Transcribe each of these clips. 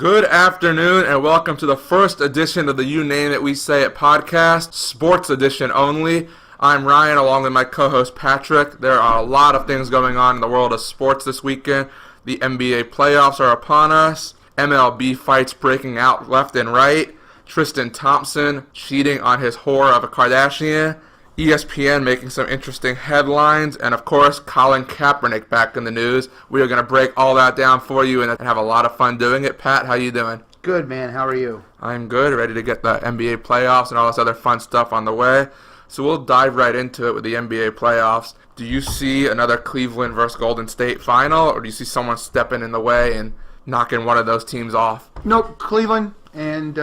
Good afternoon and welcome to the first edition of the You Name It We Say It podcast, sports edition only. I'm Ryan along with my co-host Patrick. There are a lot of things going on in the world of sports this weekend. The NBA playoffs are upon us. MLB fights breaking out left and right. Tristan Thompson cheating on his whore of a Kardashian. ESPN making some interesting headlines, and of course, Colin Kaepernick back in the news. We are going to break all that down for you and have a lot of fun doing it. Pat, how you doing? Good, man. How are you? I'm good, ready to get the NBA playoffs and all this other fun stuff on the way. So we'll dive right into it with the NBA playoffs. Do you see another Cleveland versus Golden State final, or do you see someone stepping in the way and knocking one of those teams off? Nope, Cleveland and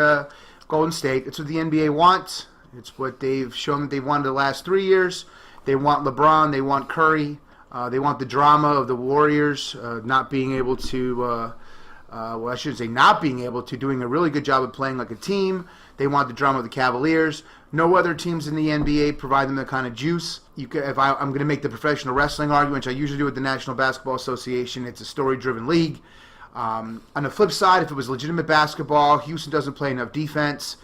Golden State. It's what the NBA wants. It's what they've shown that they wanted the last 3 years. They want LeBron. They want Curry. They want the drama of the Warriors not being able to, I shouldn't say not being able to, doing a really good job of playing like a team. They want the drama of the Cavaliers. No other teams in the NBA provide them the kind of juice. I'm going to make the professional wrestling argument, which I usually do with the National Basketball Association. It's a story-driven league. On the flip side, if it was legitimate basketball, Houston doesn't play enough defense.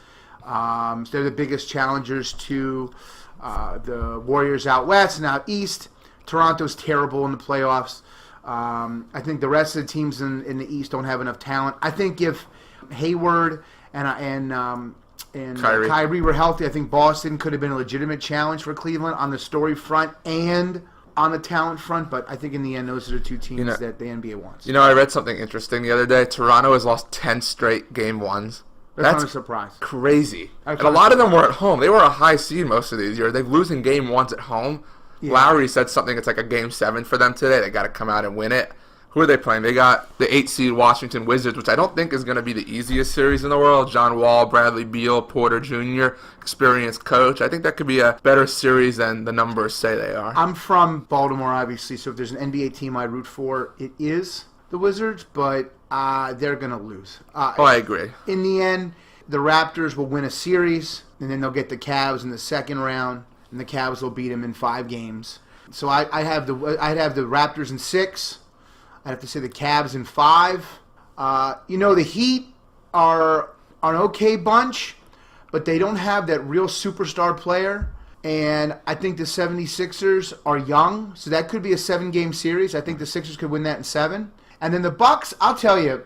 So they're the biggest challengers to the Warriors out west and out east. Toronto's terrible in the playoffs. I think the rest of the teams in the East don't have enough talent. I think if Hayward and Kyrie were healthy, I think Boston could have been a legitimate challenge for Cleveland on the story front and on the talent front. But I think in the end, those are the two teams that the NBA wants. I read something interesting the other day. Toronto has lost 10 straight game ones. That's not a surprise. Crazy. And a lot of them were at home. They were a high seed most of these years. They're losing game ones at home. Yeah. Lowry said something. It's like a game 7 for them today. They got to come out and win it. Who are they playing? They got the 8 seed Washington Wizards, which I don't think is going to be the easiest series in the world. John Wall, Bradley Beal, Porter Jr., experienced coach. I think that could be a better series than the numbers say they are. I'm from Baltimore, obviously, so if there's an NBA team I root for, it is the Wizards, but they're going to lose. I agree. In the end, the Raptors will win a series, and then they'll get the Cavs in the second round, and the Cavs will beat them in 5 games. So I'd have the Raptors in 6. I'd have to say the Cavs in 5. The Heat are an okay bunch, but they don't have that real superstar player. And I think the 76ers are young, so that could be a 7-game series. I think the Sixers could win that in 7. And then the Bucks, I'll tell you,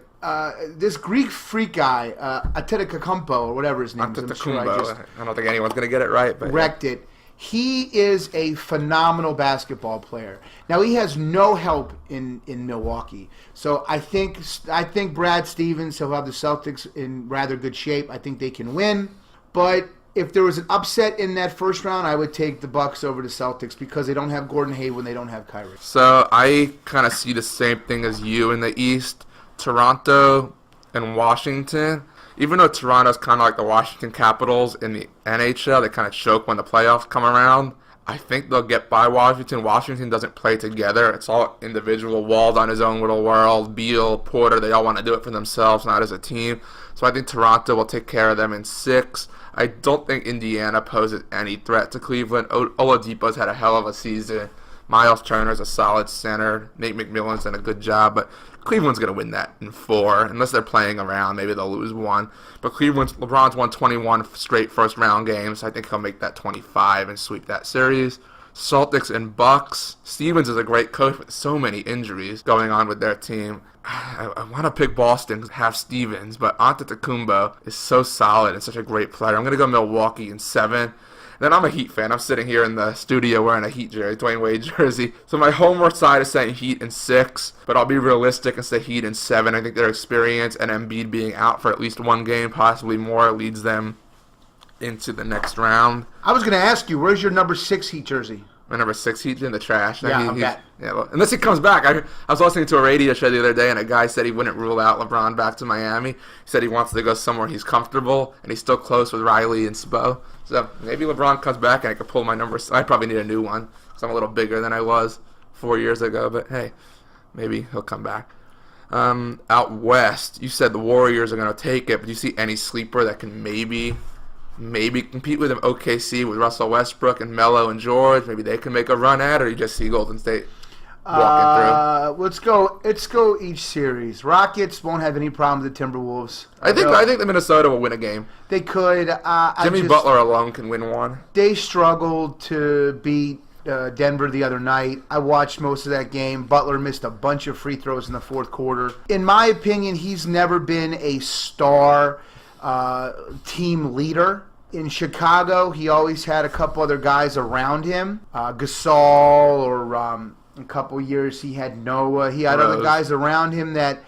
this Greek freak guy, Antetokounmpo, or whatever his name is. I don't think anyone's going to get it right. But wrecked it. He is a phenomenal basketball player. Now, he has no help in Milwaukee. So I think Brad Stevens, he'll have the Celtics in rather good shape. I think they can win. But if there was an upset in that first round, I would take the Bucks over the Celtics because they don't have Gordon Hayward, they don't have Kyrie. So I kind of see the same thing as you in the East. Toronto and Washington. Even though Toronto's kind of like the Washington Capitals in the NHL, they kind of choke when the playoffs come around. I think they'll get by Washington. Washington doesn't play together. It's all individual. Wall's on his own little world. Beal, Porter, they all want to do it for themselves, not as a team. So I think Toronto will take care of them in 6. I don't think Indiana poses any threat to Cleveland. Oladipo's had a hell of a season. Miles Turner's a solid center. Nate McMillan's done a good job, but Cleveland's going to win that in 4. Unless they're playing around, maybe they'll lose 1. But LeBron's won 21 straight first-round games. I think he'll make that 25 and sweep that series. Celtics and Bucks. Stevens is a great coach with so many injuries going on with their team. I want to pick Boston because have Stevens, but Antetokounmpo is so solid and such a great player. I'm going to go Milwaukee in 7. Then I'm a Heat fan. I'm sitting here in the studio wearing a Heat jersey, Dwayne Wade jersey. So my homework side is saying Heat in 6, but I'll be realistic and say Heat in 7. I think their experience and Embiid being out for at least 1 game, possibly more, leads them into the next round. I was going to ask you, where's your number 6 Heat jersey? My number 6 Heat's in the trash. Yeah, well, unless he comes back. I was listening to a radio show the other day, and a guy said he wouldn't rule out LeBron back to Miami. He said he wants to go somewhere he's comfortable, and he's still close with Riley and Spo. So maybe LeBron comes back, and I could pull my number. I probably need a new one because I'm a little bigger than I was 4 years ago. But hey, maybe he'll come back. Out west, you said the Warriors are going to take it, but do you see any sleeper that can maybe compete with them? OKC with Russell Westbrook and Melo and George, maybe they can make a run at it, or you just see Golden State? walking through. Let's go each series. Rockets won't have any problem with the Timberwolves. I think the Minnesota will win a game. They could. Jimmy Butler alone can win one. They struggled to beat Denver the other night. I watched most of that game. Butler missed a bunch of free throws in the fourth quarter. In my opinion, he's never been a star team leader. In Chicago, he always had a couple other guys around him. Gasol, or a couple years he had Noah. He had other guys around him that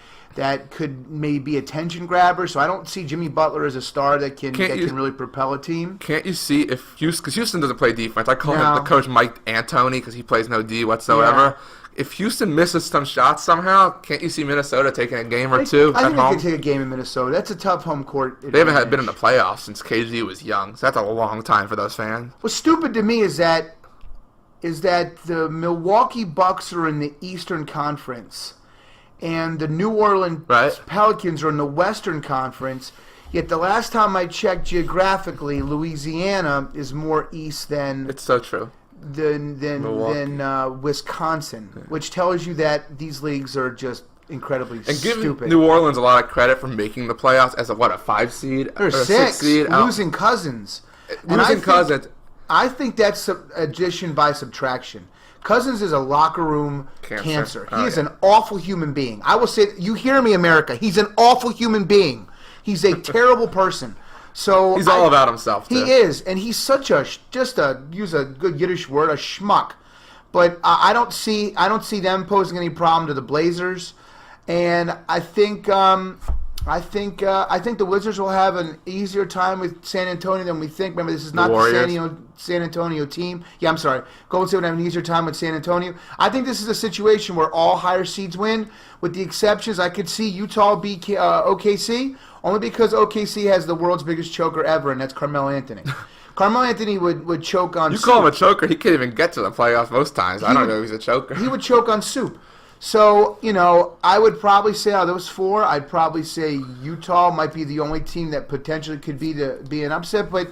could maybe be attention grabbers. So I don't see Jimmy Butler as a star that can really propel a team. Can't you see if Houston, because Houston doesn't play defense. I call him the coach Mike D'Antoni because he plays no D whatsoever. Yeah. If Houston misses some shots somehow, can't you see Minnesota taking a game or two I at think home? they could take a game in Minnesota. That's a tough home court advantage. They haven't been in the playoffs since KG was young, so that's a long time for those fans. What's stupid to me is that the Milwaukee Bucks are in the Eastern Conference, and the New Orleans Pelicans are in the Western Conference. Yet the last time I checked geographically, Louisiana is more east than it's so true than Wisconsin, which tells you that these leagues are just incredibly stupid. And give New Orleans a lot of credit for making the playoffs as a 5 seed or a 6 seed, losing Cousins. Cousins. I think that's addition by subtraction. Cousins is a locker room cancer. He is an awful human being. I will say, you hear me, America. He's an awful human being. He's a terrible person. So he's all about himself, too. He is, and he's such use a good Yiddish word, a schmuck. But I don't see them posing any problem to the Blazers, and I think the Wizards will have an easier time with San Antonio than we think. Remember, this is not the San Antonio team. Yeah, I'm sorry. Golden State would have an easier time with San Antonio. I think this is a situation where all higher seeds win, with the exceptions. I could see Utah beat OKC, only because OKC has the world's biggest choker ever, and that's Carmelo Anthony. Carmelo Anthony would choke on soup. You call him a choker, he can't even get to the playoffs most times. I don't know if he's a choker. He would choke on soup. So, I would probably say out of those four, I'd probably say Utah might be the only team that potentially could be an upset, but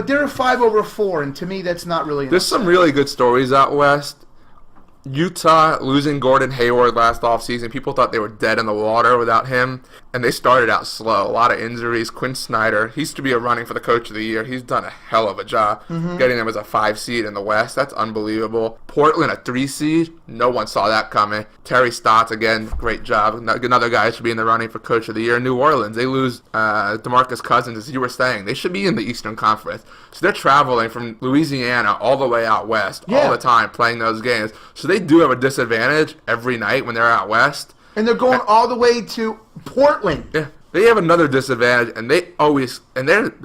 they're a 5/4, and to me that's not really an There's upset. Some really good stories out west. Utah losing Gordon Hayward last offseason. People thought they were dead in the water without him, and they started out slow. A lot of injuries. Quinn Snyder, he used to be a running for the coach of the year. He's done a hell of a job getting them as a 5 seed in the West. That's unbelievable. Portland, a 3 seed. No one saw that coming. Terry Stotts, again, great job. Another guy should be in the running for coach of the year. New Orleans, they lose DeMarcus Cousins, as you were saying. They should be in the Eastern Conference. So they're traveling from Louisiana all the way out west all the time playing those games. So they do have a disadvantage every night when they're out west. And they're going all the way to Portland. Yeah. They have another disadvantage, and they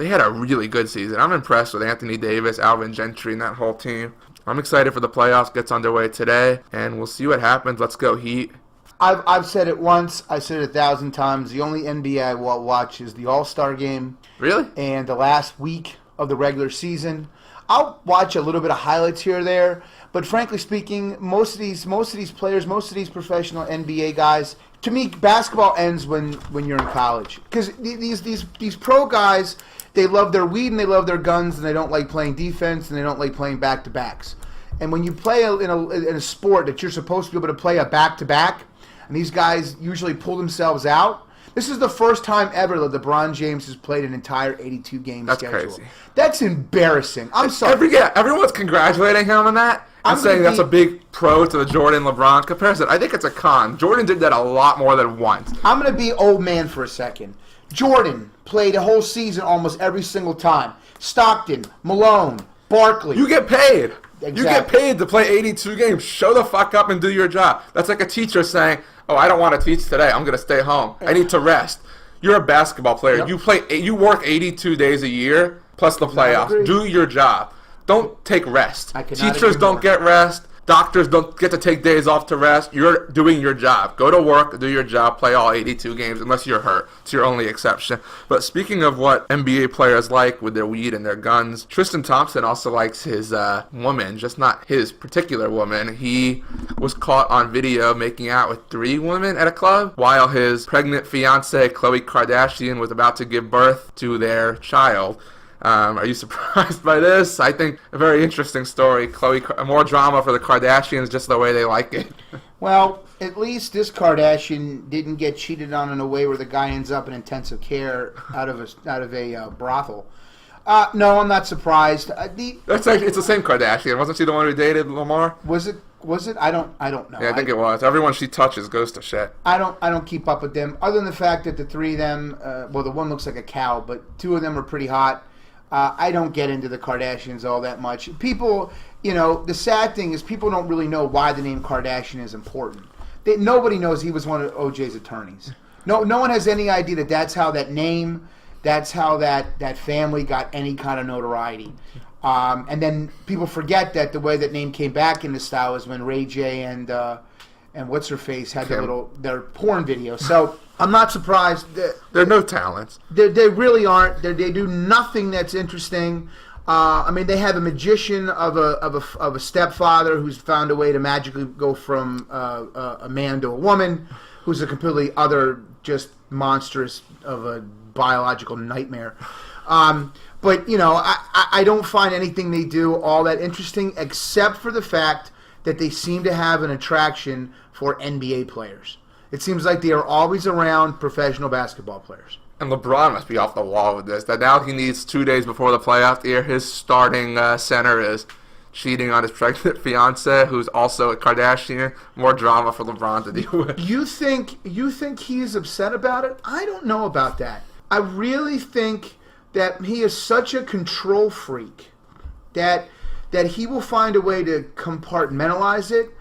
had a really good season. I'm impressed with Anthony Davis, Alvin Gentry, and that whole team. I'm excited for the playoffs. Gets underway today, and we'll see what happens. Let's go Heat. I've said it once. I've said it 1,000 times. The only NBA I will watch is the All-Star game. Really? And the last week of the regular season. I'll watch a little bit of highlights here or there, but frankly speaking, most of these players, most of these professional NBA guys, to me, basketball ends when you're in college. Because these pro guys, they love their weed and they love their guns, and they don't like playing defense and they don't like playing back-to-backs. And when you play in a sport that you're supposed to be able to play a back-to-back, and these guys usually pull themselves out, this is the first time ever that LeBron James has played an entire 82-game schedule. That's crazy. That's embarrassing. I'm sorry. Everyone's congratulating him on that and saying that's a big pro to the Jordan-LeBron comparison. I think it's a con. Jordan did that a lot more than once. I'm going to be old man for a second. Jordan played a whole season almost every single time. Stockton, Malone, Barkley. You get paid. Exactly. You get paid to play 82 games. Show the fuck up and do your job. That's like a teacher saying, oh, I don't want to teach today. I'm going to stay home. I need to rest. You're a basketball player. Yep. You work 82 days a year plus the playoffs. Do your job. Don't take rest. Teachers don't get rest. Doctors don't get to take days off to rest. You're doing your job. Go to work, do your job, play all 82 games unless you're hurt. It's your only exception. But speaking of what NBA players like with their weed and their guns, Tristan Thompson also likes his woman, just not his particular woman. He was caught on video making out with 3 women at a club while his pregnant fiancée, Khloe Kardashian, was about to give birth to their child. Are you surprised by this? I think a very interesting story. More drama for the Kardashians, just the way they like it. Well, at least this Kardashian didn't get cheated on in a way where the guy ends up in intensive care out of a brothel. No, I'm not surprised. That's actually, it's the same Kardashian. Wasn't she the one who dated Lamar? Was it? I don't know. Yeah, I think it was. Everyone she touches goes to shit. I don't keep up with them, other than the fact that the three of them, well, the one looks like a cow, but two of them are pretty hot. I don't get into the Kardashians all that much. People, the sad thing is people don't really know why the name Kardashian is important. Nobody knows he was one of OJ's attorneys. No one has any idea that that's how that name, that's how that family got any kind of notoriety. And then people forget that the way that name came back into style is when Ray J and what's her face had their porn video. So I'm not surprised. They're no talents. They really aren't. They do nothing that's interesting. I mean, they have a magician of a stepfather who's found a way to magically go from a man to a woman, who's a completely other, just monstrous of a biological nightmare. But, I don't find anything they do all that interesting, except for the fact that they seem to have an attraction for NBA players. It seems like they are always around professional basketball players. And LeBron must be off the wall with this. That now he needs 2 days before the playoff year, his starting center is cheating on his pregnant fiance, who's also a Kardashian. More drama for LeBron to deal with. You think he's upset about it? I don't know about that. I really think that he is such a control freak that he will find a way to compartmentalize it.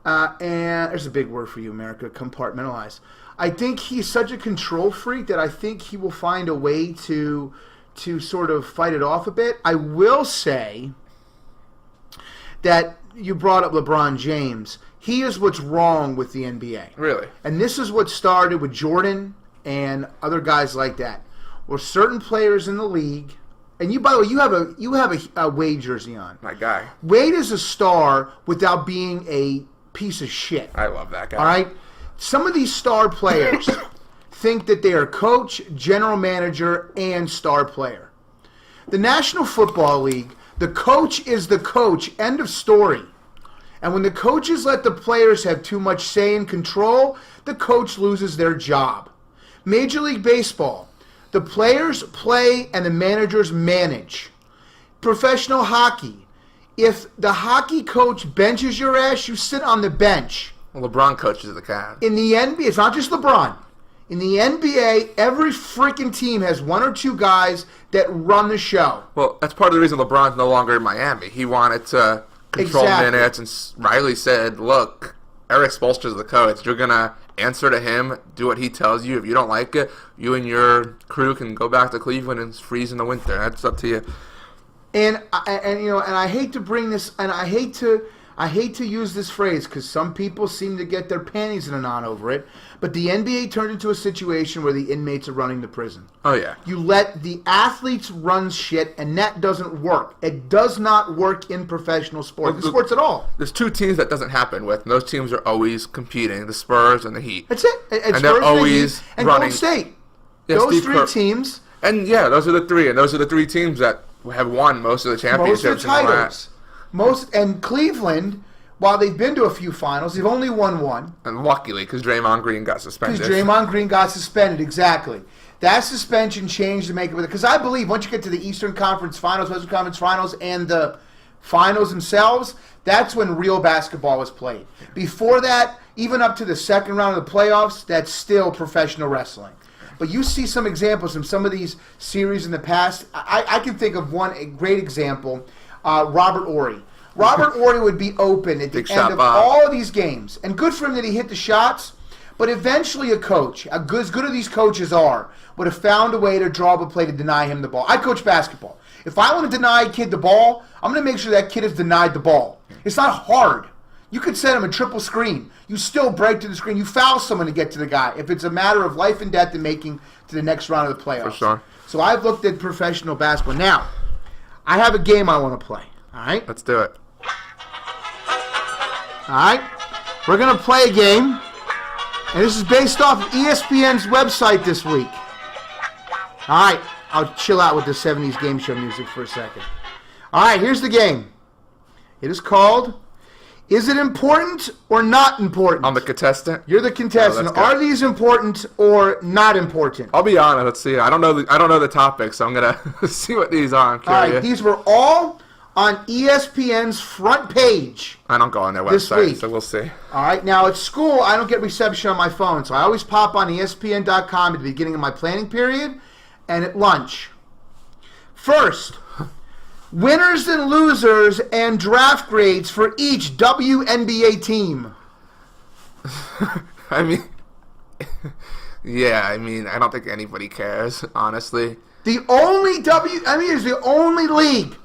And there's a big word for you, America, compartmentalize. I think he's such a control freak that I think he will find a way to sort of fight it off a bit. I will say that you brought up LeBron James. He is what's wrong with the NBA. Really? And this is what started with Jordan and other guys like that. Where certain players in the league, and you, by the way, you have a Wade jersey on. My guy. Wade is a star without being a piece of shit. I love that guy. All right? Some of these star players think that they are coach, general manager, and star player. The National Football League, the coach is the coach, end of story. And when the coaches let the players have too much say and control, the coach loses their job. Major League Baseball, the players play and the managers manage. Professional hockey, if the hockey coach benches your ass, you sit on the bench. Well, LeBron coaches the Cavs. In the NBA, it's not just LeBron. In the NBA, every freaking team has one or two guys that run the show. Well, that's part of the reason LeBron's no longer in Miami. He wanted to control minutes, and Riley said, look, Eric Spoelstra's the coach. You're going to answer to him, do what he tells you. If you don't like it, you and your crew can go back to Cleveland and freeze in the winter. That's up to you. And I hate to bring this, and I hate to use this phrase because some people seem to get their panties in a knot over it, but the NBA turned into a situation where the inmates are running the prison. Oh, yeah. You let the athletes run shit, and that doesn't work. It does not work in professional sports, in sports at all. There's two teams that doesn't happen with, and those teams are always competing, the Spurs and the Heat. That's it. And they're always and running. Golden State. Yeah, those Steve three Kerr. teams. And, yeah, those are the three, and those are the three teams that have won most of the championships. Most of the titles. And Cleveland, while they've been to a few finals, they've only won one. And luckily, because Draymond Green got suspended. Exactly. That suspension changed to make it with it. Because I believe once you get to the Eastern Conference Finals, Western Conference Finals, and the finals themselves, that's when real basketball was played. Before that, even up to the second round of the playoffs, that's still professional wrestling. But you see some examples from some of these series in the past. I can think of one a great example, Robert Horry. Robert Horry would be open at the end of all of these games. And good for him that he hit the shots. But eventually a coach, as good as these coaches are, would have found a way to draw up a play to deny him the ball. I coach basketball. If I want to deny a kid the ball, I'm going to make sure that kid is denied the ball. It's not hard. You could set him a triple screen. You still break to the screen. You foul someone to get to the guy if it's a matter of life and death and making to the next round of the playoffs. For sure. So I've looked at professional basketball. Now, I have a game I want to play. All right? Let's do it. All right? We're going to play a game, and this is based off of ESPN's website this week. All right. I'll chill out with the 70s game show music for a second. All right, here's the game. It is called Is it important or not important? I'm the contestant. You're the contestant. Oh, that's good. Are these important or not important? I'll be honest. Let's see. I don't know the topic, so I'm gonna see what these are. I'm All curious. right, these were all on ESPN's front page. I don't go on their this website, week. so we'll see. All right, now at school, I don't get reception on my phone, so I always pop on ESPN.com at the beginning of my planning period and at lunch. First, winners and losers and draft grades for each WNBA team. I mean, I don't think anybody cares, honestly. The only WNBA is the only league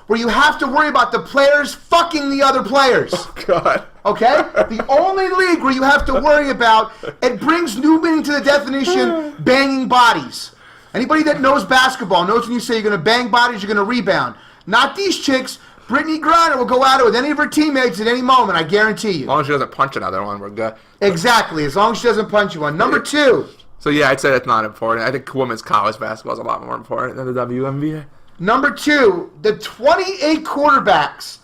where you have to worry about the players fucking the other players. Oh, God. Okay? The only league where you have to worry about, it brings new meaning to the definition, banging bodies. Anybody that knows basketball knows when you say you're going to bang bodies, you're going to rebound. Not these chicks. Brittany Griner will go at it with any of her teammates at any moment, I guarantee you. As long as she doesn't punch another one, we're good. Exactly, as long as she doesn't punch you one. Number 2. So, yeah, I'd say that's not important. I think women's college basketball is a lot more important than the WNBA. Number 2, the 28 quarterbacks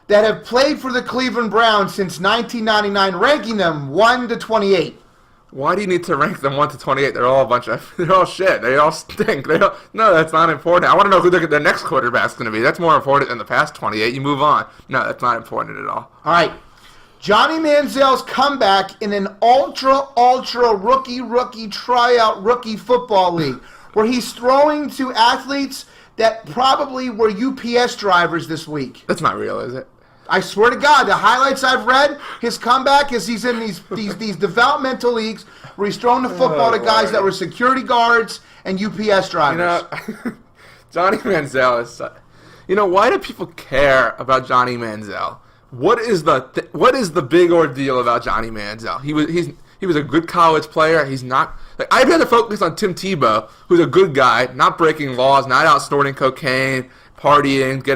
that have played for the Cleveland Browns since 1999, ranking them 1 to 28. Why do you need to rank them 1 to 28? They're all they're all shit. They all stink. No, that's not important. I want to know who the next quarterback's going to be. That's more important than the past 28. You move on. No, that's not important at all. All right. Johnny Manziel's comeback in an ultra rookie tryout rookie football league where he's throwing to athletes that probably were UPS drivers this week. That's not real, is it? I swear to God, the highlights I've read, his comeback is he's in these developmental leagues where he's throwing the football to guys that were security guards and UPS drivers. Johnny Manziel is... why do people care about Johnny Manziel? What is the big ordeal about Johnny Manziel? He was a good college player. He's not... I'd rather focus on Tim Tebow, who's a good guy, not breaking laws, not out snorting cocaine, partying,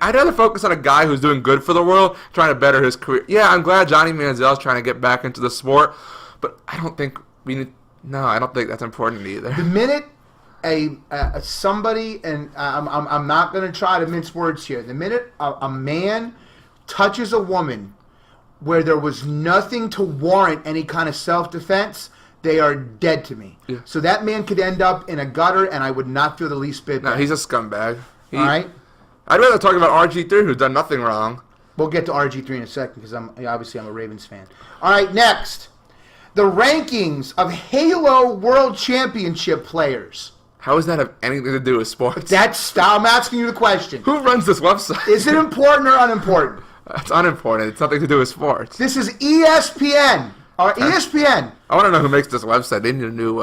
I'd rather focus on a guy who's doing good for the world, trying to better his career. Yeah, I'm glad Johnny Manziel's trying to get back into the sport, but I don't think I don't think that's important either. The minute somebody, and I'm not going to try to mince words here, the minute a man touches a woman where there was nothing to warrant any kind of self-defense, they are dead to me. Yeah. So that man could end up in a gutter, and I would not feel the least bit bad. No, he's a scumbag. All right? I'd rather talk about RG3, who's done nothing wrong. We'll get to RG3 in a second, because I'm a Ravens fan. All right, next. The rankings of Halo World Championship players. How does that have anything to do with sports? I'm asking you the question. Who runs this website? Is it important or unimportant? It's unimportant. It's nothing to do with sports. This is ESPN. ESPN. I want to know who makes this website. They need a new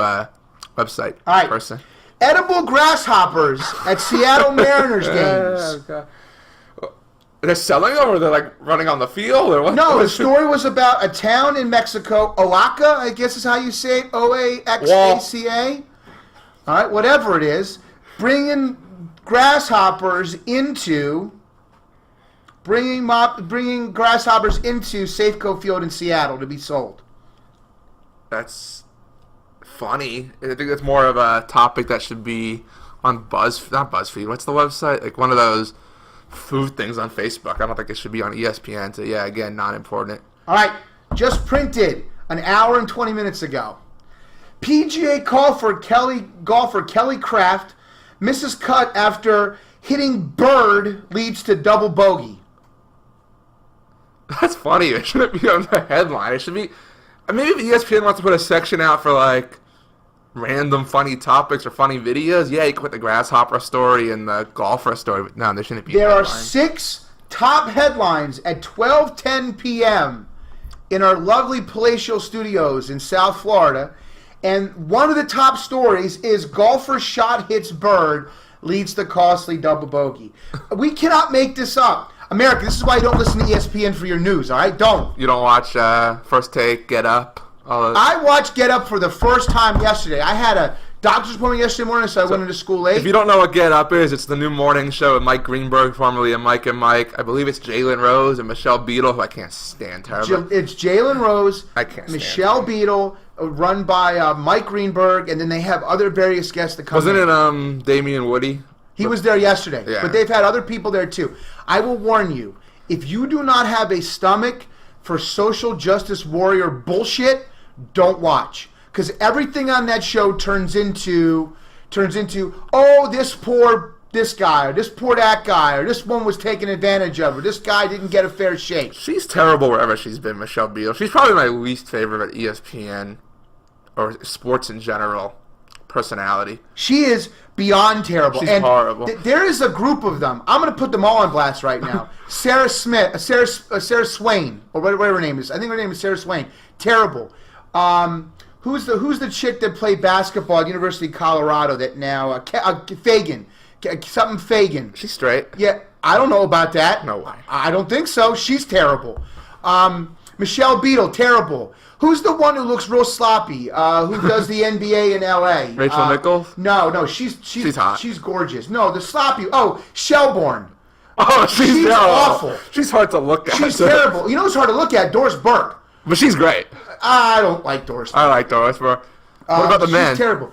website person. Edible grasshoppers at Seattle Mariners games. Okay. They're selling them, or they're running on the field, or what? No, the story was about a town in Mexico, Oaxaca, I guess is how you say it, Oaxaca. All right, whatever it is, bringing grasshoppers into Safeco Field in Seattle to be sold. That's funny. I think it's more of a topic that should be on not BuzzFeed. What's the website? Like one of those food things on Facebook. I don't think it should be on ESPN. So yeah, again, not important. All right, just printed an hour and 20 minutes ago. PGA golfer Kelly Craft misses cut after hitting bird leads to double bogey. That's funny. It shouldn't be on the headline. It should be... Maybe if ESPN wants to put a section out for, random funny topics or funny videos, yeah, you can put the grasshopper story and the golfer story, but no, there shouldn't be. There are 6 top headlines at 12:10 p.m. in our lovely palatial studios in South Florida, and one of the top stories is golfer shot hits bird leads to costly double bogey. We cannot make this up. America, this is why you don't listen to ESPN for your news, all right? Don't. You don't watch First Take, Get Up? I watched Get Up for the first time yesterday. I had a doctor's appointment yesterday morning, so I went into school late. If you don't know what Get Up is, it's the new morning show with Mike Greenberg, formerly of Mike and Mike. I believe it's Jalen Rose and Michelle Beadle, who I can't stand terribly. It's Jalen Rose, I can't stand Michelle Beadle, run by Mike Greenberg, and then they have other various guests that come Wasn't it Damian Woody? He was there yesterday, yeah. But they've had other people there too. I will warn you, if you do not have a stomach for social justice warrior bullshit, don't watch. Because everything on that show turns into, oh, this guy, or this poor that guy, or this one was taken advantage of, or this guy didn't get a fair shake. She's terrible wherever she's been, Michelle Beadle. She's probably my least favorite ESPN or sports in general personality. She is beyond terrible. She's and horrible. There is a group of them. I'm going to put them all on blast right now. Sarah Swain, or whatever her name is. I think her name is Sarah Swain. Terrible. Who's the chick that played basketball at University of Colorado that now Fagan. Something Fagan. She's straight. Yeah, I don't know about that. No way. I don't think so. She's terrible. Michelle Beadle, terrible. Who's the one who looks real sloppy? Who does the NBA in LA? Rachel Nichols? No, she's hot. She's gorgeous. No, the sloppy. Oh, Shelbourne. Oh, she's awful. She's hard to look at. She's terrible. You know who's hard to look at? Doris Burke. But she's great. I don't like Doris Burke. I like Doris Burke. What about the men? She's terrible.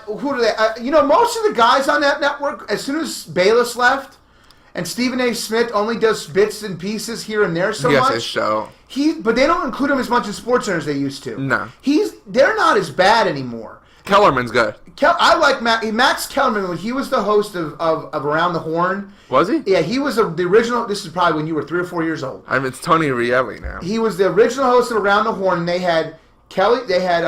Who do they? Most of the guys on that network, as soon as Bayless left, and Stephen A. Smith only does bits and pieces here and there so much. His show. But they don't include him as much in SportsCenter as they used to. No. They're not as bad anymore. Kellerman's good. I like Max Kellerman when he was the host of Around the Horn. Was he? Yeah, he was the original. This is probably when you were 3 or 4 years old. I mean, it's Tony Rielli now. He was the original host of Around the Horn, and they had Kelly. They had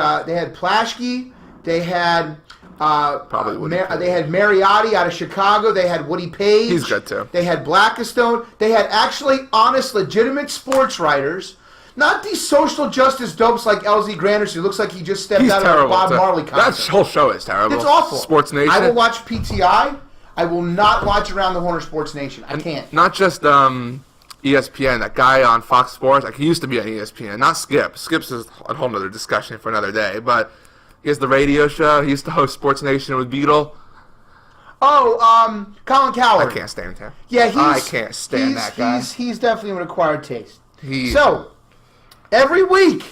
Plaschke. They had Probably Woody Page. They had Mariotti out of Chicago. They had Woody Page. He's good too. They had Blackistone. They had actually honest, legitimate sports writers. Not these social justice dopes like LZ Granders, who looks like he just stepped out of a Bob Marley concert. That whole show is terrible. It's awful. Sports Nation. I will watch PTI. I will not watch Around the Horn or Sports Nation. I can't. Not just ESPN. That guy on Fox Sports, like he used to be on ESPN. Not Skip. Skip's is a whole other discussion for another day. But he has the radio show. He used to host Sports Nation with Beadle. Oh, Colin Cowherd. I can't stand him. Yeah, I can't stand that guy. He's definitely an acquired taste. So every week,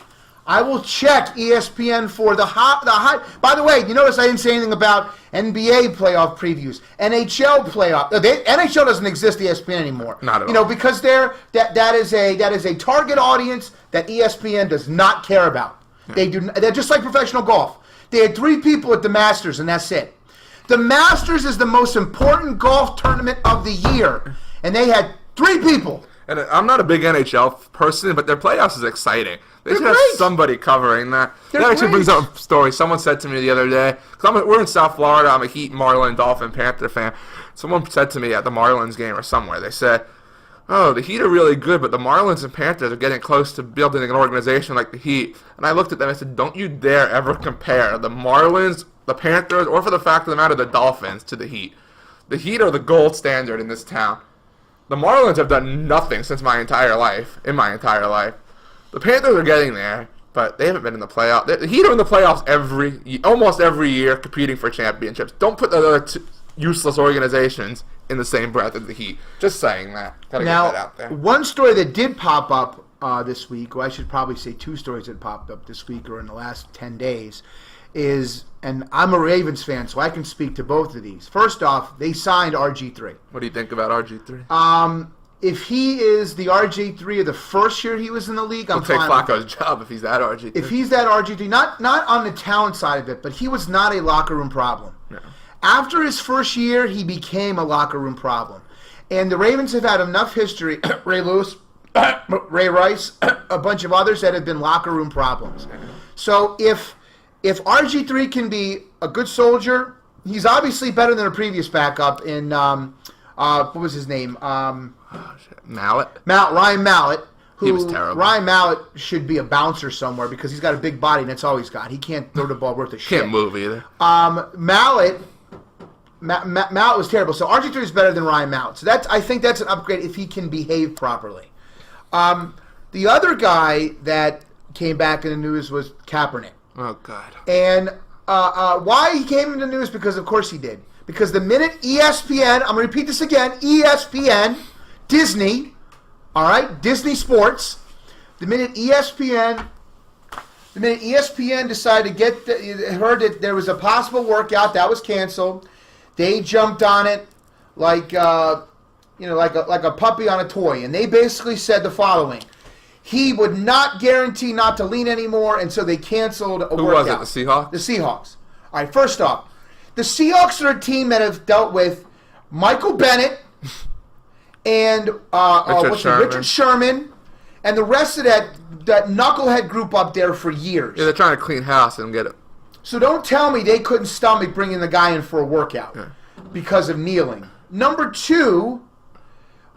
I will check ESPN for the high. By the way, you notice I didn't say anything about NBA playoff previews, NHL playoff. NHL doesn't exist ESPN anymore. Not at all. Because that is a target audience that ESPN does not care about. Yeah. They're just like professional golf. They had 3 people at the Masters, and that's it. The Masters is the most important golf tournament of the year, and they had 3 people. And I'm not a big NHL person, but their playoffs is exciting. They should have somebody covering that. That actually brings up a story. Someone said to me the other day, because we're in South Florida, I'm a Heat, Marlin, Dolphin, Panther fan. Someone said to me at the Marlins game or somewhere, they said, oh, the Heat are really good, but the Marlins and Panthers are getting close to building an organization like the Heat. And I looked at them and said, don't you dare ever compare the Marlins, the Panthers, or for the fact of the matter, the Dolphins to the Heat. The Heat are the gold standard in this town. The Marlins have done nothing in my entire life. The Panthers are getting there, but they haven't been in the playoffs. The Heat are in the playoffs almost every year, competing for championships. Don't put the other useless organizations in the same breath as the Heat. Just saying that. Gotta get that out there. One story that did pop up this week, or I should probably say 2 stories that popped up this week or in the last 10 days, is, and I'm a Ravens fan, so I can speak to both of these. First off, they signed RG3. What do you think about RG3? If he is the RG3 of the first year he was in the league, I'm fine. He'll take Flacco's job if he's that RG3. If he's that RG3, not on the talent side of it, but he was not a locker room problem. No. After his first year, he became a locker room problem. And the Ravens have had enough history, Ray Lewis, Ray Rice, a bunch of others that have been locker room problems. So if RG3 can be a good soldier, he's obviously better than a previous backup in, what was his name? Mallett? Ryan Mallett. He was terrible. Ryan Mallett should be a bouncer somewhere because he's got a big body and that's all he's got. He can't throw the ball worth a shit. Can't move either. Mallett was terrible. So RG3 is better than Ryan Mallett. So I think that's an upgrade if he can behave properly. The other guy that came back in the news was Kaepernick. Oh, God. And why he came in the news? Because, of course, he did. Because the minute ESPN, I'm going to repeat this again, ESPN, Disney, all right, Disney Sports, the minute ESPN decided to heard that there was a possible workout that was canceled, they jumped on it like like a puppy on a toy, and they basically said the following: he would not guarantee not to lean anymore, and so they canceled a workout. Who was it? The Seahawks? The Seahawks. All right, first off, the Seahawks are a team that have dealt with Michael Bennett and Richard Sherman and the rest of that knucklehead group up there for years. Yeah, they're trying to clean house and get it. So don't tell me they couldn't stomach bringing the guy in for a workout because of kneeling. Number two,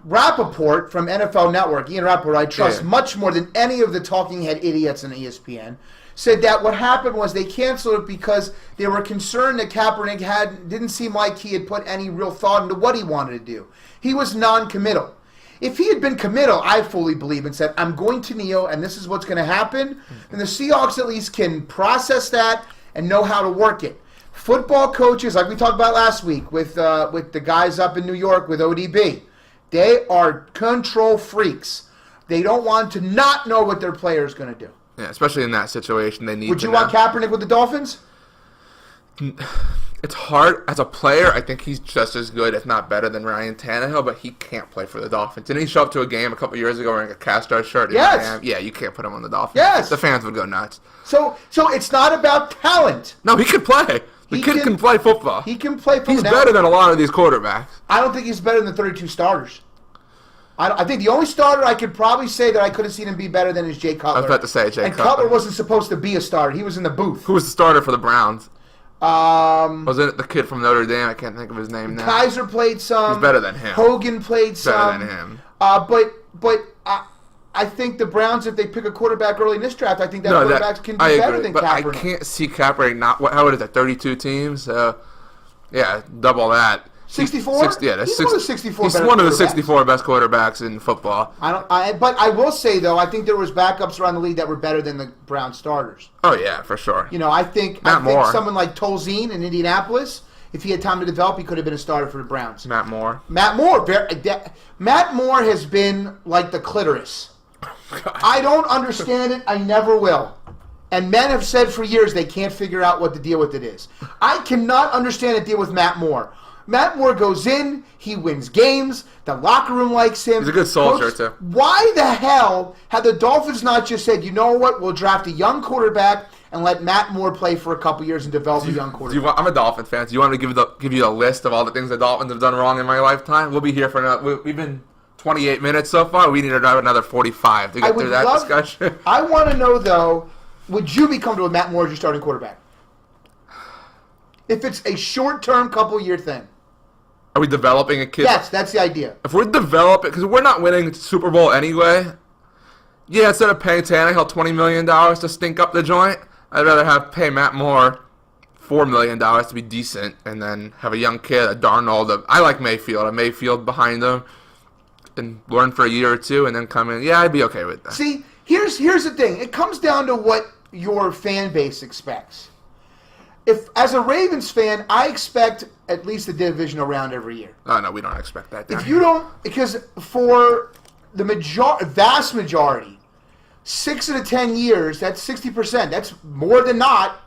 Rappaport from NFL Network, Ian Rappaport, I trust much more than any of the talking head idiots on ESPN, said that what happened was they canceled it because they were concerned that Kaepernick didn't seem like he had put any real thought into what he wanted to do. He was non-committal. If he had been committal, I fully believe, and said, I'm going to kneel and this is what's going to happen, then the Seahawks at least can process that and know how to work it. Football coaches, like we talked about last week with the guys up in New York with ODB, they are control freaks. They don't want to not know what their player is going to do. Yeah, especially in that situation, they need. Would you want Kaepernick with the Dolphins? It's hard. As a player, I think he's just as good, if not better, than Ryan Tannehill, but he can't play for the Dolphins. Didn't he show up to a game a couple years ago wearing a Castro shirt? Yes. Yeah, you can't put him on the Dolphins. Yes. The fans would go nuts. So it's not about talent. No, he can play. The kid can play football. He can play football. He's better than a lot of these quarterbacks. I don't think he's better than the 32 starters. I think the only starter I could probably say that I could have seen him be better than is Jay Cutler. I was about to say Jay Cutler. And Cutler wasn't supposed to be a starter. He was in the booth. Who was the starter for the Browns? Wasn't it the kid from Notre Dame? I can't think of his name now. Kaiser played some. He's better than him. Hogan played some. Better than him. But I think the Browns, if they pick a quarterback early in this draft, I think quarterback can be better than Kaepernick. I can't see Kaepernick not. What is that? 32 teams. Yeah, double that. 64? Yeah, that's He's one of the 64 He's better one of the quarterbacks. 64 best quarterbacks in football. But I will say, though, I think there was backups around the league that were better than the Brown starters. Oh, yeah, for sure. I think someone like Tolzien in Indianapolis, if he had time to develop, he could have been a starter for the Browns. Matt Moore has been like the clitoris. I don't understand it. I never will. And men have said for years they can't figure out what the deal with it is. I cannot understand the deal with Matt Moore. Matt Moore goes in, he wins games, the locker room likes him. He's a good soldier, too. Why the hell had the Dolphins not just said, you know what, we'll draft a young quarterback and let Matt Moore play for a couple years and develop a young quarterback? I'm a Dolphins fan. Do you want me to give you a list of all the things the Dolphins have done wrong in my lifetime? We'll be here for another. We've been 28 minutes so far. We need to have another 45 to get through that discussion. I want to know, though, would you be comfortable with Matt Moore as your starting quarterback? If it's a short-term, couple-year thing. Are we developing a kid? Yes, that's the idea. If we're developing, because we're not winning the Super Bowl anyway, yeah, instead of paying Tannehill $20 million to stink up the joint, I'd rather pay Matt Moore $4 million to be decent and then have a young kid, a Darnold. I like Mayfield behind him, and learn for a year or two and then come in. Yeah, I'd be okay with that. See, here's the thing. It comes down to what your fan base expects. If, as a Ravens fan, I expect at least a divisional round every year. Oh, no, we don't expect that. If you don't, because for the vast majority, 6 of the 10 years, that's 60%. That's more than not.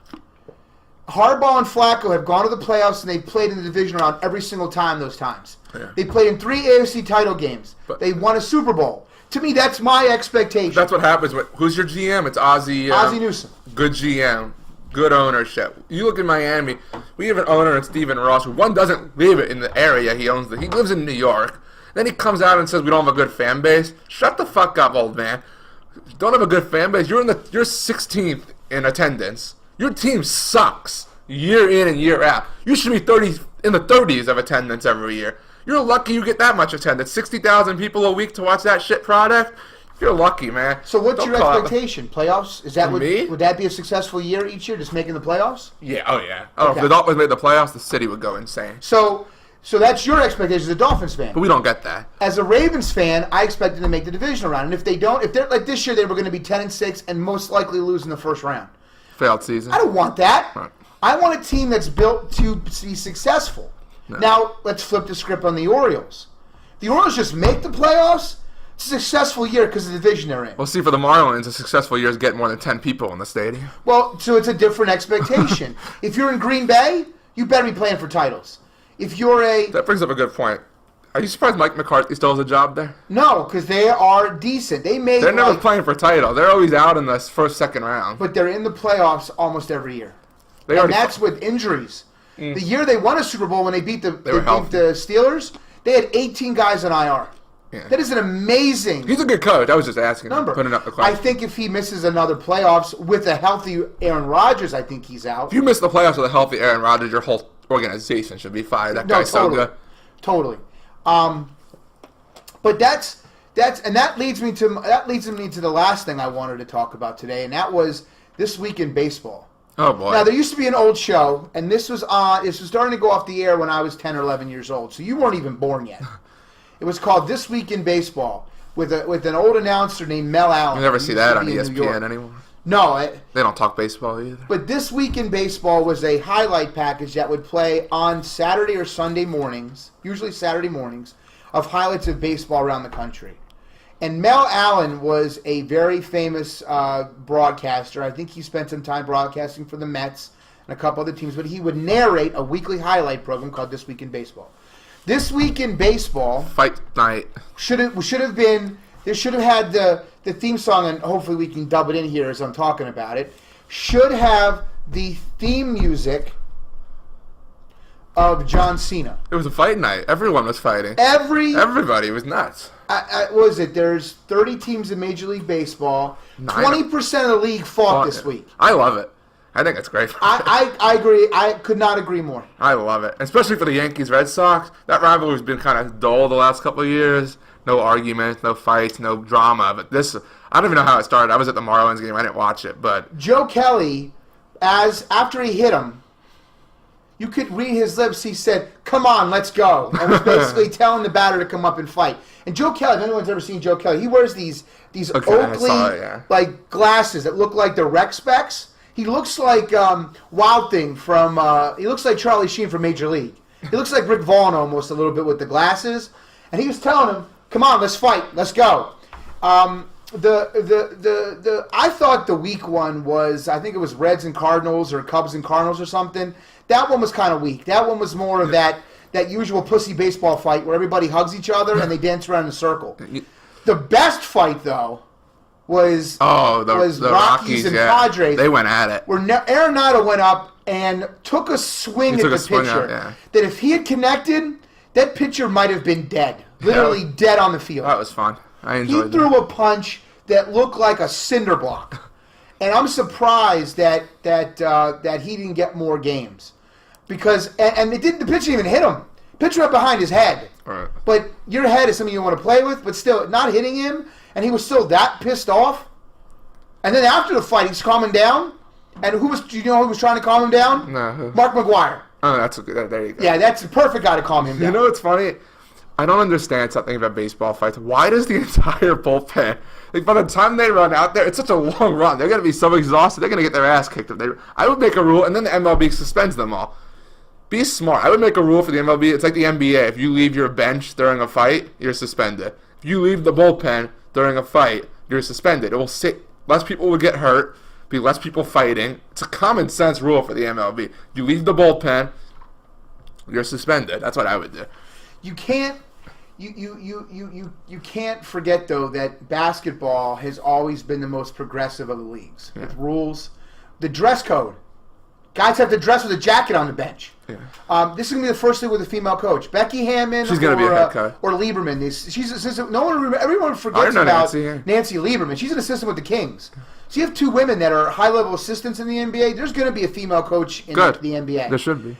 Harbaugh and Flacco have gone to the playoffs and they've played in the division round every single time those times. Yeah. They played in 3 AFC title games. They won a Super Bowl. To me, that's my expectation. That's what happens. Who's your GM? It's Ozzie Newsome. Good GM. Good ownership. You look in Miami, we have an owner in Stephen Ross who doesn't live in the area he owns. He lives in New York. Then he comes out and says we don't have a good fan base. Shut the fuck up, old man. You don't have a good fan base. You're 16th in attendance. Your team sucks year in and year out. You should be in the 30s of attendance every year. You're lucky you get that much attendance. 60,000 people a week to watch that shit product. You're lucky, man. So what's your expectation? Playoffs? Is that me? Would that be a successful year each year, just making the playoffs? Yeah. Oh, yeah. Oh, okay. If the Dolphins made the playoffs, the city would go insane. So that's your expectation as a Dolphins fan. But we don't get that. As a Ravens fan, I expect them to make the divisional round. And if they're like this year, they were going to be 10-6 and most likely lose in the first round. Failed season. I don't want that. Right. I want a team that's built to be successful. No. Now, let's flip the script on the Orioles. The Orioles just make the playoffs. It's a successful year because of the division they're in. Well, see, for the Marlins, a successful year is getting more than 10 people in the stadium. Well, so it's a different expectation. If you're in Green Bay, you better be playing for titles. If you're That brings up a good point. Are you surprised Mike McCarthy still has a job there? No, because they are decent. They're never playing for title. They're always out in the first, second round. But they're in the playoffs almost every year. And that's with injuries. The year they won a Super Bowl when they beat the Steelers, they had 18 guys on IR. Yeah. That is an amazing. He's a good coach. I was just asking number. Putting up the question. I think if he misses another playoffs with a healthy Aaron Rodgers, I think he's out. If you miss the playoffs with a healthy Aaron Rodgers, your whole organization should be fired. That guy's so good. Totally. But that leads me to the last thing I wanted to talk about today, and that was This Week in Baseball. Oh boy! Now there used to be an old show, and this was starting to go off the air when I was 10 or 11 years old, so you weren't even born yet. It was called This Week in Baseball with an old announcer named Mel Allen. You never see that on ESPN anymore. No, they don't talk baseball either. But This Week in Baseball was a highlight package that would play on Saturday or Sunday mornings, usually Saturday mornings, of highlights of baseball around the country. And Mel Allen was a very famous broadcaster. I think he spent some time broadcasting for the Mets and a couple other teams, but he would narrate a weekly highlight program called This Week in Baseball. This Week in Baseball Fight Night should have been. They should have had the theme song, and hopefully we can dub it in here as I'm talking about it. Should have the theme music of John Cena. It was a fight night. Everyone was fighting. Everybody was nuts. What was it? There's 30 teams in Major League Baseball. 20% of the league fought this week. I love it. I think it's great. I agree. I could not agree more. I love it. Especially for the Yankees-Red Sox. That rivalry's been kind of dull the last couple of years. No arguments, no fights, no drama. But this, I don't even know how it started. I was at the Marlins game. I didn't watch it. But Joe Kelly, after he hit him, you could read his lips. He said, "Come on, let's go," and was basically telling the batter to come up and fight. And Joe Kelly, if anyone's ever seen Joe Kelly, he wears these Oakley like glasses that look like the rec specs. He looks like Wild Thing from. He looks like Charlie Sheen from Major League. He looks like Rick Vaughn almost a little bit with the glasses. And he was telling him, "Come on, let's fight, let's go." I thought the week one was, I think it was Reds and Cardinals or Cubs and Cardinals or something. That one was kind of weak. That one was more of that usual pussy baseball fight where everybody hugs each other and they dance around in a circle. The best fight though was the Rockies and Padres. They went at it. Where Arenado went up and took a swing at the pitcher. That if he had connected, that pitcher might have been dead. Literally dead on the field. That was fun. I enjoyed it. He threw a punch that looked like a cinder block. And I'm surprised that he didn't get more games. Because the pitcher didn't even hit him. Pitcher went behind his head. Right. But your head is something you want to play with, but still not hitting him, and he was still that pissed off. And then after the fight, he's calming down. And do you know who was trying to calm him down? No. Mark McGwire. Oh, that's good. There you go. Yeah, that's the perfect guy to calm him down. You know what's funny? I don't understand something about baseball fights. Why does the entire bullpen, like by the time they run out there, it's such a long run. They're going to be so exhausted. They're going to get their ass kicked. I would make a rule, and then the MLB suspends them all. Be smart. I would make a rule for the MLB. It's like the NBA. If you leave your bench during a fight, you're suspended. If you leave the bullpen during a fight, you're suspended. It will less people will get hurt, be less people fighting. It's a common sense rule for the MLB. If you leave the bullpen, you're suspended. That's what I would do. You can't forget though that basketball has always been the most progressive of the leagues with rules. The dress code. Guys have to dress with a jacket on the bench. Yeah. This is gonna be the first league with a female coach. Becky Hammond. She's gonna be a head coach. Or Lieberman. She's an assistant. Everyone forgets about Nancy Lieberman. She's an assistant with the Kings. So you have two women that are high level assistants in the NBA. There's gonna be a female coach in the NBA. There should be.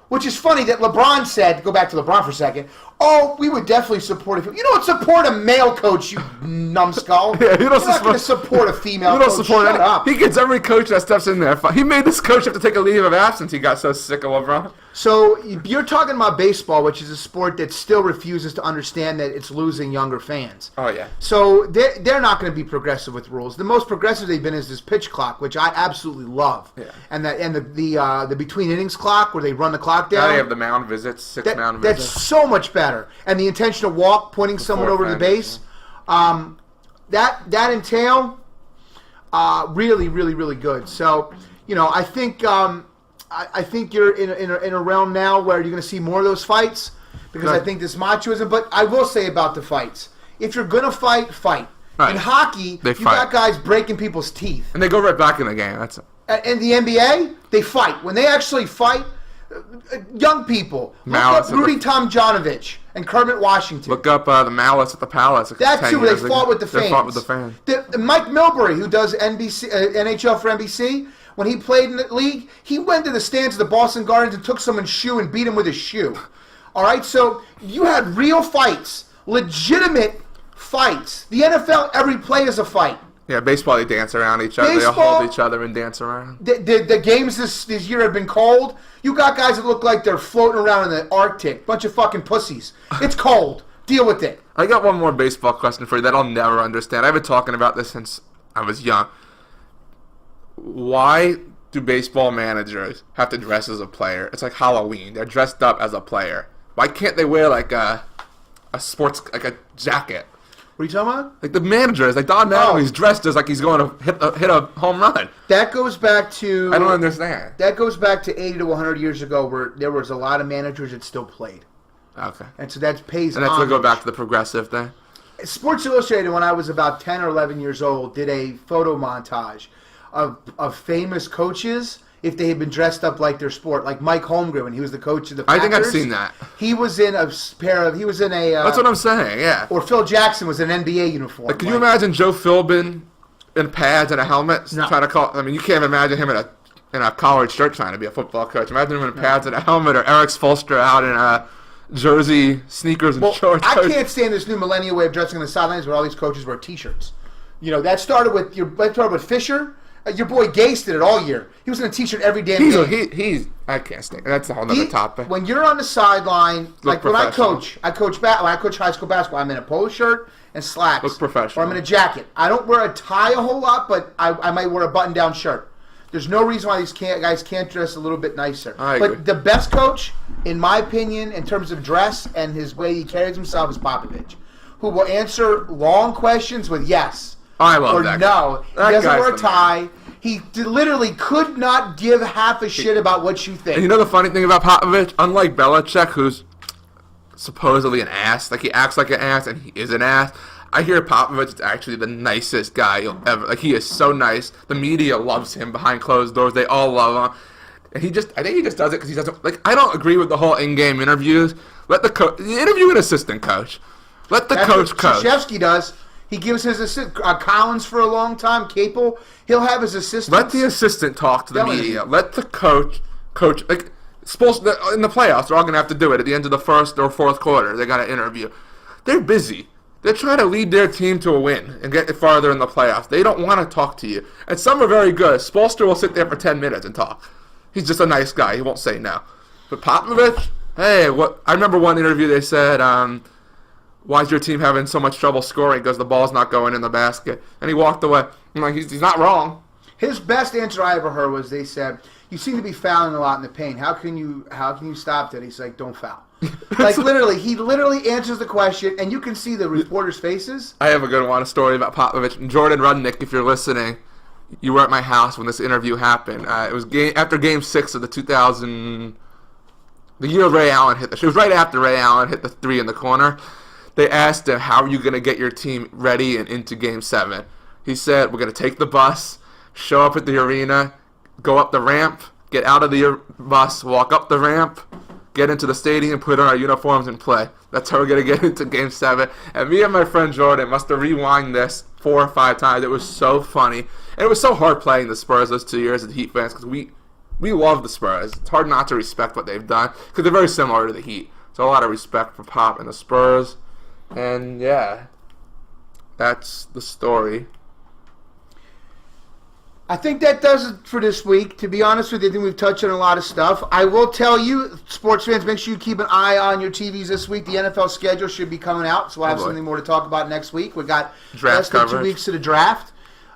Which is funny that LeBron said, go back to LeBron for a second, "Oh, we would definitely support a female." You don't support a male coach, you numbskull. Yeah, You're not going to support a female coach. Shut up. He gets every coach that steps in there. He made this coach have to take a leave of absence. He got so sick of LeBron. So you're talking about baseball, which is a sport that still refuses to understand that it's losing younger fans. Oh, yeah. So they're not going to be progressive with rules. The most progressive they've been is this pitch clock, which I absolutely love. Yeah. And the between innings clock where they run the clock down. Now they have the mound visits, six mound visits. That's so much better. And the intentional walk, pointing someone over to the base. Yeah. That entail really, really, really good. So, I think you're in a realm now where you're going to see more of those fights. because I think this machoism. But I will say about the fights: if you're gonna fight, fight. Right. In hockey, you got guys breaking people's teeth, and they go right back in the game. That's it. In the NBA, they fight. When they actually fight, young people. Look up Rudy Tomjanovich and Kermit Washington. Look up the Malice at the Palace. That's who they fought with the fans. They fought with the fans. Mike Milbury, who does NHL for NBC, when he played in the league, he went to the stands of the Boston Gardens and took someone's shoe and beat him with his shoe. All right, so you had real fights, legitimate fights. The NFL, every play is a fight. Yeah, baseball, they dance around each other. They all hold each other and dance around. The games this year have been cold. You got guys that look like they're floating around in the Arctic. Bunch of fucking pussies. It's cold. Deal with it. I got one more baseball question for you that I'll never understand. I've been talking about this since I was young. Why do baseball managers have to dress as a player? It's like Halloween. They're dressed up as a player. Why can't they wear like a sports, like a jacket? What are you talking about? Like the managers, like Don Mattingly, he's dressed as like he's going to hit a home run. That goes back to... I don't understand. That goes back to 80 to 100 years ago where there was a lot of managers that still played. Okay. And so that pays And that's to go back to the progressive thing? Sports Illustrated, when I was about 10 or 11 years old, did a photo montage of famous coaches if they had been dressed up like their sport, like Mike Holmgren when he was the coach of the Packers. I think I've seen that. He was in a pair of. He was in a. That's what I'm saying. Yeah. Or Phil Jackson was in an NBA uniform. Like, can you imagine Joe Philbin in pads and a helmet trying to call? I mean, you can't imagine him in a collared shirt trying to be a football coach. Imagine him in pads and a helmet, or Eric Spoelstra out in a jersey, sneakers, and shorts. I can't stand this new millennial way of dressing on the sidelines where all these coaches wear T-shirts. You know, that started with Fisher. Your boy Gase did it all year. He was in a T-shirt every damn game. I can't stand. That's a whole other topic. When you're on the sideline, like when I coach high school basketball, I'm in a polo shirt and slacks. Look professional. Or I'm in a jacket. I don't wear a tie a whole lot, but I might wear a button-down shirt. There's no reason why these guys can't dress a little bit nicer. I agree. But the best coach, in my opinion, in terms of dress and his way he carries himself, is Popovich, who will answer long questions with yes. I love or that no. Guy. He doesn't wear a tie. He literally could not give half a shit about what you think. And you know the funny thing about Popovich? Unlike Belichick, who's supposedly an ass, like he acts like an ass and he is an ass, I hear Popovich is actually the nicest guy you'll ever. Like, he is so nice. The media loves him behind closed doors. They all love him. And I think he just does it because he doesn't, like, I don't agree with the whole in-game interviews. Let the coach, interview an assistant coach. Let the coach coach. Krzyzewski does. He gives his assistant, Collins for a long time, Capel. He'll have his assistant. Let the assistant talk to the media. Let the coach. Like, in the playoffs, they're all going to have to do it at the end of the first or fourth quarter. They got to interview. They're busy. They're trying to lead their team to a win and get farther in the playoffs. They don't want to talk to you. And some are very good. Spoelstra will sit there for 10 minutes and talk. He's just a nice guy. He won't say no. But Popovich, hey, what? I remember one interview they said, why is your team having so much trouble scoring? Because the ball's not going in the basket. And he walked away. I'm like, he's not wrong. His best answer I ever heard was they said, you seem to be fouling a lot in the paint. How can you stop that? He's like, don't foul. Like, literally, he literally answers the question, and you can see the reporters' faces. I have a good one, a story about Popovich. Jordan Rudnick, if you're listening, you were at my house when this interview happened. It was after Game 6 of the year Ray Allen hit it was right after Ray Allen hit the three in the corner. They asked him, how are you going to get your team ready and into Game 7? He said, we're going to take the bus, show up at the arena, go up the ramp, get out of the bus, walk up the ramp, get into the stadium, put on our uniforms, and play. That's how we're going to get into Game 7. And me and my friend Jordan must have rewind this 4 or 5 times. It was so funny. And it was so hard playing the Spurs those 2 years as Heat fans because we love the Spurs. It's hard not to respect what they've done because they're very similar to the Heat. So a lot of respect for Pop and the Spurs. And, yeah, that's the story. I think that does it for this week. To be honest with you, I think we've touched on a lot of stuff. I will tell you, sports fans, make sure you keep an eye on your TVs this week. The NFL schedule should be coming out, so we'll have something more to talk about next week. We've got less than 2 weeks to the draft.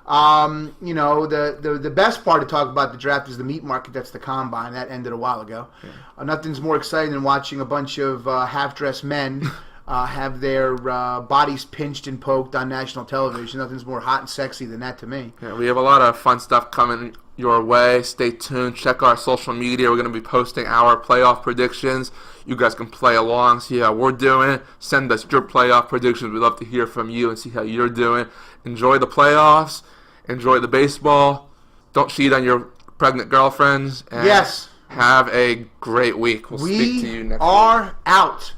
You know, the best part to talk about the draft is the meat market. That's the combine. That ended a while ago. Yeah. Nothing's more exciting than watching a bunch of half-dressed men have their bodies pinched and poked on national television. Nothing's more hot and sexy than that to me. Yeah, we have a lot of fun stuff coming your way. Stay tuned. Check our social media. We're going to be posting our playoff predictions. You guys can play along, see how we're doing. Send us your playoff predictions. We'd love to hear from you and see how you're doing. Enjoy the playoffs. Enjoy the baseball. Don't cheat on your pregnant girlfriends. And yes. Have a great week. We'll speak to you next week. We are out.